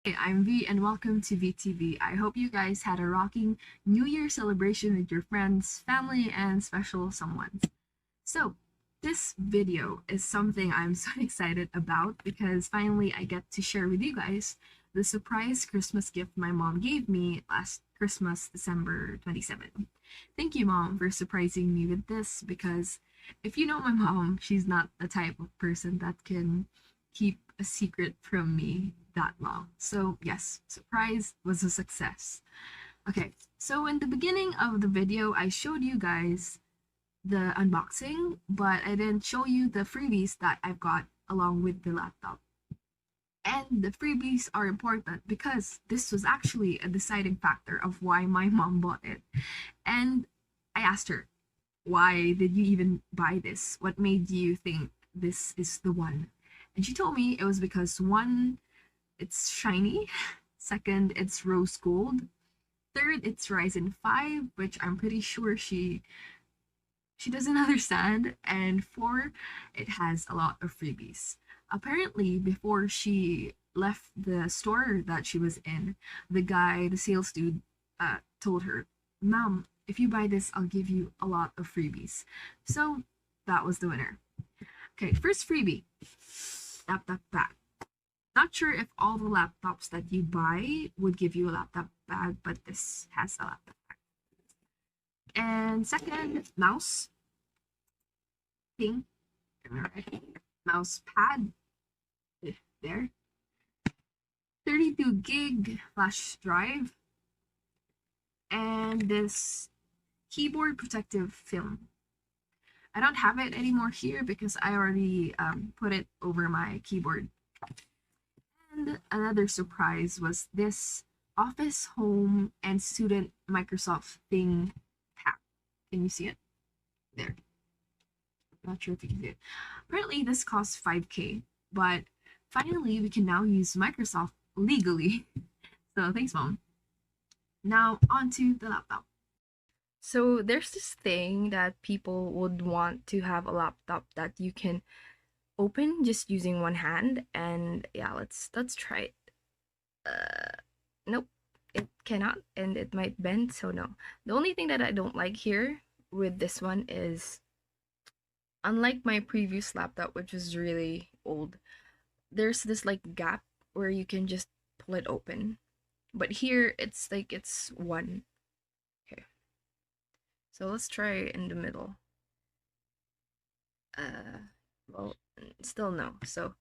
Hey, I'm V and welcome to VTV. I hope you guys had a rocking New Year celebration with your friends, family, and special someone. So, this video is something I'm so excited about because finally I get to share with you guys the surprise Christmas gift my mom gave me last Christmas, December 27th. Thank you, Mom, for surprising me with this because if you know my mom, she's not the type of person that can keep a secret from me that long. So yes, surprise was a success. Okay, so in the beginning of the video, I showed you guys the unboxing, but I didn't show you the freebies that I've got along with the laptop. And the freebies are important because this was actually a deciding factor of why my mom bought it. And I asked her, why did you even buy this? What made you think this is the one? And she told me it was because one, it's shiny. Second, it's rose gold. Third, it's Ryzen 5, which I'm pretty sure she doesn't understand. And four, it has a lot of freebies. Apparently, before she left the store that she was in, the sales dude, told her, "Mom, if you buy this, I'll give you a lot of freebies." So that was the winner. Okay, first freebie. Laptop bag. Not sure if all the laptops that you buy would give you a laptop bag, but this has a laptop bag. And second, mouse. Thing. Mouse pad. There. 32 gig flash drive. And this keyboard protective film. I don't have it anymore here because I already put it over my keyboard. And another surprise was this Office, Home, and Student Microsoft Thing pack. Can you see it? There. Not sure if you can see it. Apparently this costs $5K, but finally we can now use Microsoft legally. So thanks, Mom. Now onto the laptop. So there's this thing that people would want to have a laptop that you can open just using one hand, and yeah, let's try it. Nope, it cannot, and it might bend, so no. The only thing that I don't like here with this one is, unlike my previous laptop, which was really old, there's this like gap where you can just pull it open, but here it's like it's one. So let's try in the middle. Well, still no. So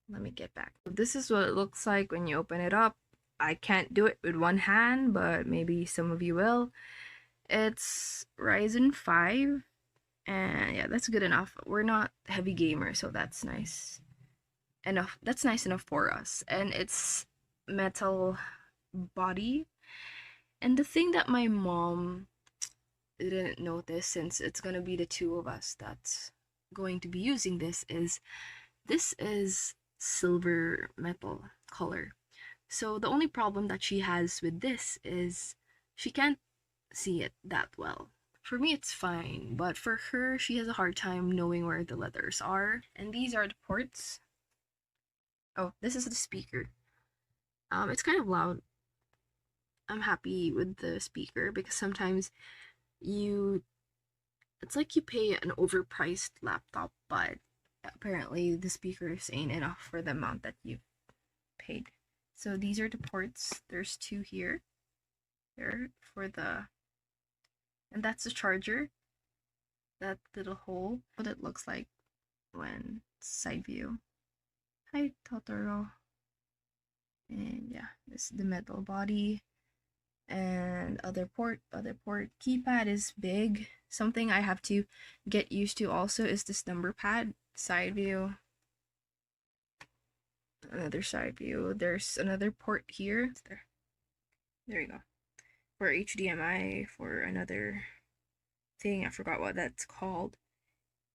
let me get back. This is what it looks like when you open it up. I can't do it with one hand, but maybe some of you will. It's Ryzen 5, and yeah, that's good enough. We're not heavy gamers, so that's nice enough. That's nice enough for us. And it's metal body. And the thing that my mom didn't notice, since it's gonna be the two of us that's going to be using this is silver metal color. So the only problem that she has with this is she can't see it that well. For me it's fine, but for her, she has a hard time knowing where the letters are. And these are the ports. Oh, this is the speaker. It's kind of loud. I'm happy with the speaker because sometimes you it's like you pay an overpriced laptop, but apparently the speakers ain't enough for the amount that you've paid. So these are the ports. There's two here. There for the, and that's the charger. That little hole. What it looks like when side view. Hi Totoro. And yeah, this is the metal body. And other port. Keypad is big. Something I have to get used to also is this number pad. Side view. Another side view. There's another port here. It's there. There you go. For HDMI, for another thing. I forgot what that's called.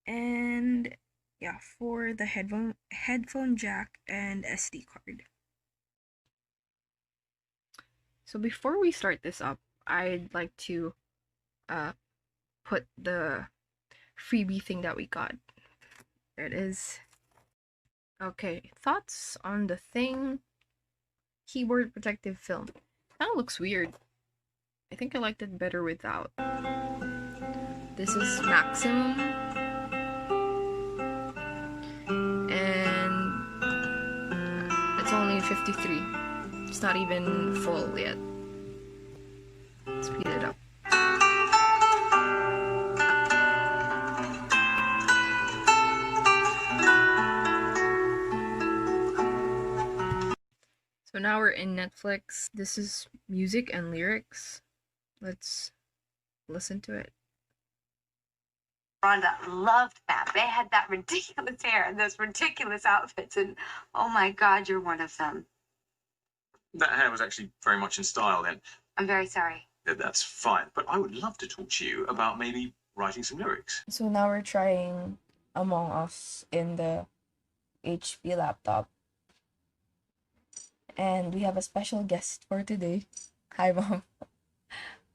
And yeah, for the headphone jack and SD card. So before we start this up, I'd like to put the freebie thing that we got. There it is. Okay, thoughts on the thing. Keyboard protective film. Kind of looks weird. I think I liked it better without. This is maximum. And it's only 53. It's not even full yet. Speed it up. So now we're in Netflix. This is music and lyrics. Let's listen to it. Rhonda loved that. They had that ridiculous hair and those ridiculous outfits, and oh my God, you're one of them. That hair was actually very much in style then. I'm very sorry. That's fine, but I would love to talk to you about maybe writing some lyrics. So now we're trying Among Us in the HP laptop. And we have a special guest for today. Hi, Mom.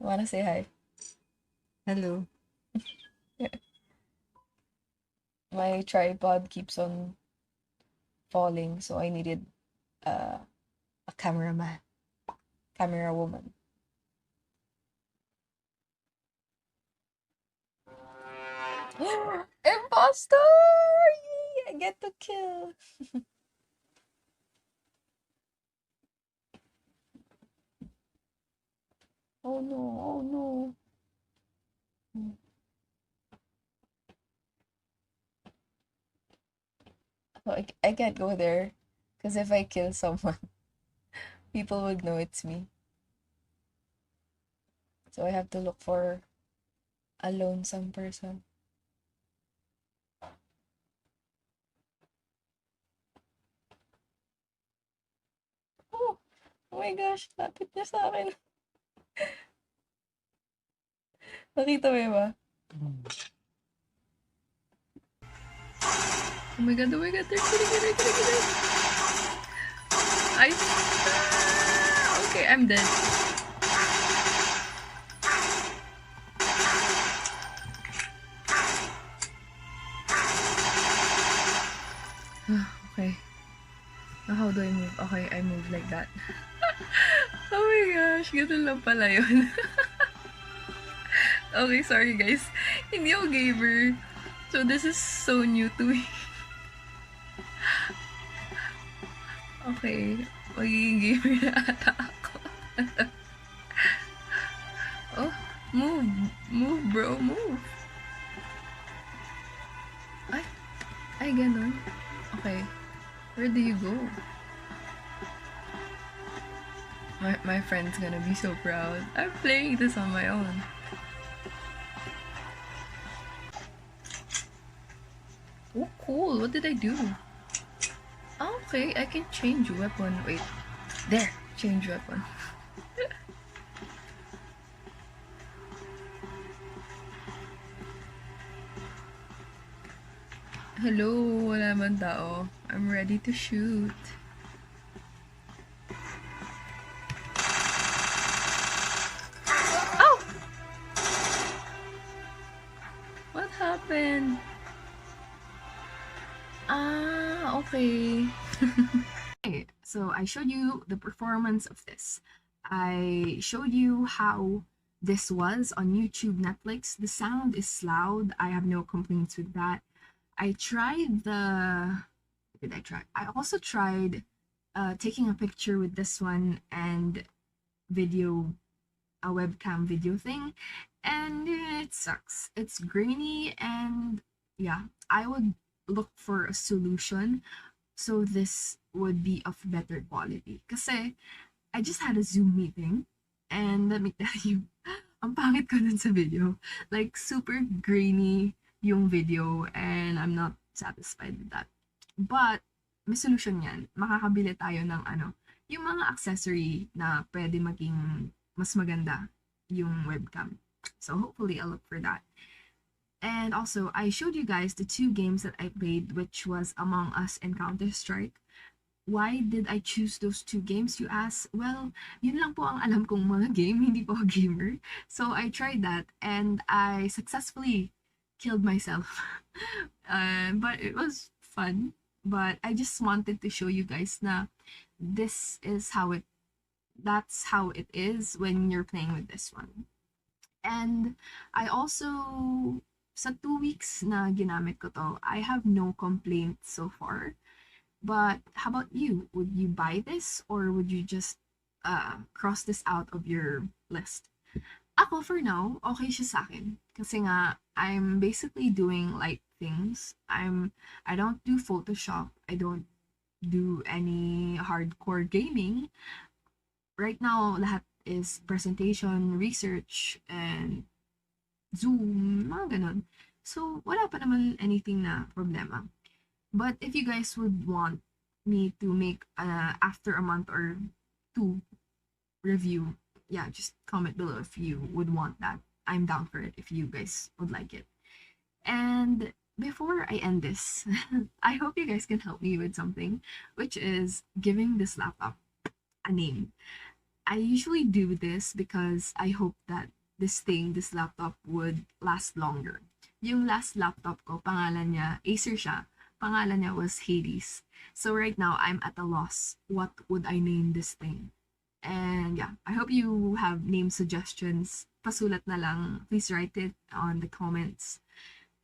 Wanna say hi? Hello. My tripod keeps on falling, so I needed a camera woman. Imposter! Yay! I get to kill. Oh no, oh no. So I can't go there, because if I kill someone, people would know it's me. So I have to look for a lonesome person. Oh my gosh, lapit niya sa akin. Nakita mo ba? Oh my god, they're kidding. Okay, I'm dead. Okay. Now how do I move? Okay, I move like that. Oh my gosh, ganun lang pala yun. Okay, sorry guys. Hindi ako gamer. So this is so new to me. Okay, magiging gamer na ata ako. Oh, move bro, move. Ay ganun. Okay, where do you go? My friend's gonna be so proud. I'm playing this on my own. Oh, cool. What did I do? Oh, okay, I can change weapon. Wait. There. Change weapon. Hello, wala man tao. I'm ready to shoot. Oh! What happened? Ah, okay. Okay, so I showed you the performance of this. I showed you how this was on YouTube, Netflix. The sound is loud. I have no complaints with that. I tried the... What did I try? I also tried taking a picture with this one and a webcam video thing, and it sucks. It's grainy, and yeah, I would look for a solution so this would be of better quality. Kasi I just had a Zoom meeting, and let me tell you, ang pangit ko dun sa video. Like, super grainy yung video, and I'm not satisfied with that. But, may solution yan. Makakabili tayo ng yung mga accessory na pwede maging mas maganda yung webcam. So, hopefully, I'll look for that. And also, I showed you guys the 2 games that I played, which was Among Us and Counter-Strike. Why did I choose those 2 games, you ask? Well, yun lang po ang alam kong mga game, hindi po ako gamer. So, I tried that, and I successfully killed myself. But it was fun. But I just wanted to show you guys na that's how it is when you're playing with this one. And I also, sa 2 weeks na ginamit ko to, I have no complaints so far. But how about you? Would you buy this, or would you just cross this out of your list? Ako, for now, okay siya sa akin. Kasi nga, I'm basically doing light things. I don't do Photoshop. I don't do any hardcore gaming. Right now, lahat is presentation, research, and Zoom, mga ganun. So, wala pa naman anything na problema. But if you guys would want me to make after a month or 2 review, yeah, just comment below if you would want that. I'm down for it if you guys would like it. And before I end this, I hope you guys can help me with something, which is giving this laptop a name. I usually do this because I hope that this laptop would last longer. Yung last laptop ko, pangalan niya, Acer siya, pangalan niya was Hades. So right now, I'm at a loss. What would I name this thing? And yeah, I hope you have name suggestions. Pasulat na lang. Please write it on the comments.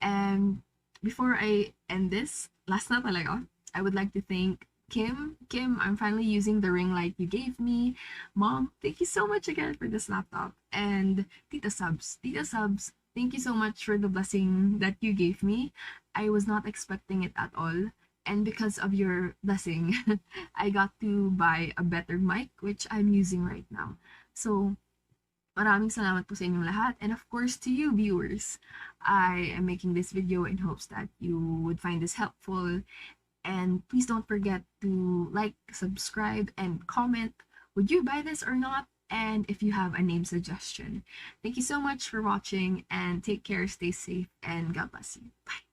And before I end this, last na talaga, I would like to thank Kim. Kim, I'm finally using the ring light you gave me. Mom, thank you so much again for this laptop. And Tita Subs, thank you so much for the blessing that you gave me. I was not expecting it at all. And because of your blessing, I got to buy a better mic, which I'm using right now. So, maraming salamat po sa inyong lahat. And of course, to you viewers, I am making this video in hopes that you would find this helpful. And please don't forget to like, subscribe, and comment. Would you buy this or not? And if you have a name suggestion. Thank you so much for watching, and take care, stay safe, and God bless you. Bye.